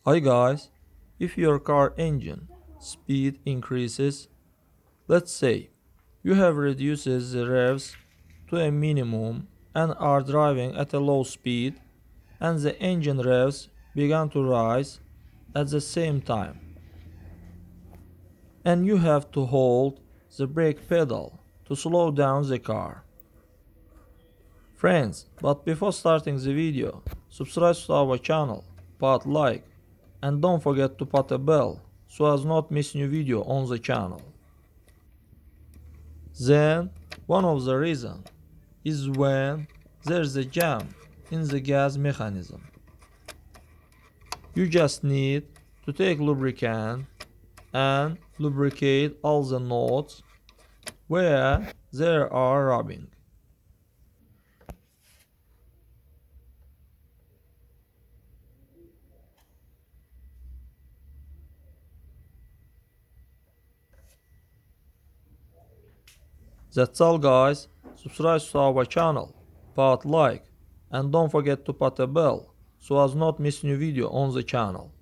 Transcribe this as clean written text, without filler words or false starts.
Hi guys, if your car engine speed increases, let's say you have reduced the revs to a minimum and are driving at a low speed, and the engine revs began to rise at the same time, and you have to hold the brake pedal to slow down the car. Friends, but before starting the video, subscribe to our channel, put like, and don't forget to put a bell so as not miss new video on the channel. Then, one of the reasons is when there's a jam in the gas mechanism. You just need to take lubricant and lubricate all the nodes where there are rubbing. That's all guys, subscribe to our channel, put like, and don't forget to put a bell so as not miss new video on the channel.